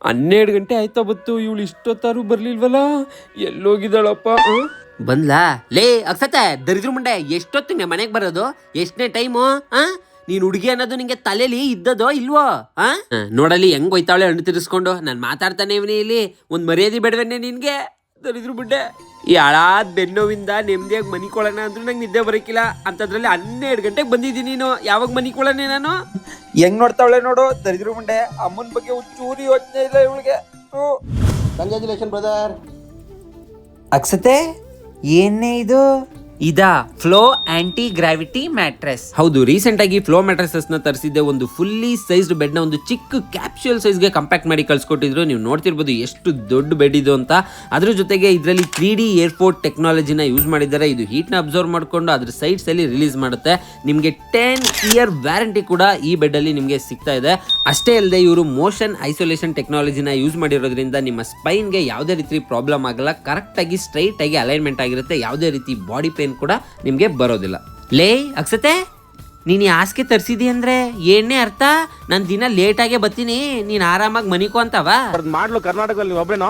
12 ಗಂಟೆ ಆಯ್ತಾ ಬತ್ತು, ಇವಳು ಇಷ್ಟೊತ್ತಾರು ಬರ್ಲಿಲ್ವಲ್ಲ, ಎಲ್ಲೋಗಿದ್ದಾಳಪ್ಪ? ಬಂದ್ಲಾ? ಲೇ ಅಕ್ಸತ್ತೆ ದರಿದ್ರ ಮುಂಡೆ, ಎಷ್ಟೊತ್ತು ಮನೆಗೆ ಬರೋದು? ಎಷ್ಟನೇ ಟೈಮು? ನೀನ್ ಹುಡುಗಿ ಅನ್ನೋದು ನಿಂಗೆ ತಲೆಲಿ ಇದ್ದದೋ ಇಲ್ವೋ? ನೋಡಲಿ ಹೆಂಗ್ ಹೋಯ್ತಾವಳೆ ಹಣ್ಣು ತಿರ್ಸ್ಕೊಂಡು. ನಾನು ಮಾತಾಡ್ತಾನೆ ಇವನಿ ಇಲ್ಲಿ, ಒಂದ್ ಮರ್ಯಾದೆ ಬೇಡವನ್ನೇ ನಿನ್ಗೆ? ದರಿದ್ರ ಮುಂಡೆ, ಈ ಹಾಳಾದ ಬೆನ್ನೋವಿಂದ ನೆಮ್ಮದಿಯಾಗಿ ಮನಿಕೊಳ್ಳೋಣ ಅಂದ್ರೂ ನಂಗೆ ನಿದ್ದೆ ಬರಕಿಲ್ಲ. ಅಂತದ್ರಲ್ಲಿ 12 ಗಂಟೆಗೆ ಬಂದಿದ್ದೀನಿ ನೀನು. ಯಾವಾಗ ಮನಿಕೊಳ್ಳೋಣ ನಾನು? ಹೆಂಗ್ ನೋಡ್ತಾವಳೆ ನೋಡು ದರಿದ್ರ ಮುಂಡೆ. ಅಮ್ಮನ ಬಗ್ಗೆ ಒಂಚೂರಿ ಯೋಚನೆ ಇಲ್ಲ ಇವಳಿಗೆ. Congratulation brother. ಅಕ್ಸತೆ ಏನೇ ಇದು? ಇದಾ ಫ್ಲೋ ಆಂಟಿ ಗ್ರಾವಿಟಿ ಮ್ಯಾಟ್ರೆಸ್. ಹೌದು, ರೀಸೆಂಟ್ ಆಗಿ ಫ್ಲೋ ಮ್ಯಾಟ್ರೆಸಸ್ ನ ತರಿಸಿದ್ದೆ. ಒಂದು ಫುಲ್ಲಿ ಸೈಜ್ಡ್ ಬೆಡ್ ನ ಒಂದು ಚಿಕ್ಕ ಕ್ಯಾಪ್ಸ್ಯೂಲ್ ಸೈಜ್ಗೆ ಕಂಪ್ಯಾಕ್ಟ್ ಮಾಡಿ ಕಳ್ಸಿಕೊಟ್ಟಿದ್ರು. ನೀವು ನೋಡ್ತಿರ್ಬೋದು ಎಷ್ಟು ದೊಡ್ಡ ಬೆಡ್ ಇದು ಅಂತ. ಅದ್ರ ಜೊತೆಗೆ ಇದರಲ್ಲಿ 3D ಏರ್ಪೋರ್ಟ್ ಟೆಕ್ನಾಲಜಿನ ಯೂಸ್ ಮಾಡಿದ್ದಾರೆ. ಇದು ಹೀಟ್ ನ ಅಬ್ಸರ್ವ್ ಮಾಡ್ಕೊಂಡು ಅದ್ರ ಸೈಡ್ಸ್ ಅಲ್ಲಿ ರಿಲೀಸ್ ಮಾಡುತ್ತೆ. ನಿಮ್ಗೆ 10 ಇಯರ್ ವ್ಯಾರಂಟಿ ಕೂಡ ಈ ಬೆಡ್ ಅಲ್ಲಿ ನಿಮ್ಗೆ ಸಿಗ್ತಾ ಇದೆ. ಅಷ್ಟೇ ಅಲ್ಲದೆ ಇವರು ಮೋಷನ್ ಐಸೋಲೇಷನ್ ಟೆಕ್ನಾಲಜಿನ ಯೂಸ್ ಮಾಡಿರೋದ್ರಿಂದ ನಿಮ್ಮ ಸ್ಪೈನ್ಗೆ ಯಾವುದೇ ರೀತಿ ಪ್ರಾಬ್ಲಮ್ ಆಗಲ್ಲ. ಕರೆಕ್ಟ್ ಆಗಿ ಸ್ಟ್ರೈಟ್ ಆಗಿ ಅಲೈನ್ಮೆಂಟ್ ಆಗಿರುತ್ತೆ. ಯಾವುದೇ ರೀತಿ ಬಾಡಿ ಪೇನ್ ಕೂಡ ನಿಮ್ಗೆ ಬರೋದಿಲ್ಲ. ಲೇ ಅಕ್ಸತೆ, ನೀನ್ ಈ ಹಾಸಿಗೆ ತರಿಸಿದಿ ಅಂದ್ರೆ ಏನೇ ಅರ್ಥ? ನಾನು ದಿನ ಲೇಟ್ ಆಗೇ ಬರ್ತೀನಿ, ನೀನ್ ಆರಾಮಾಗಿ ಮನಿಕೋ ಅಂತವಾ? ಮಾಡ್ಲು ಕರ್ನಾಟಕದಲ್ಲಿ ಒಬ್ರೇನೋ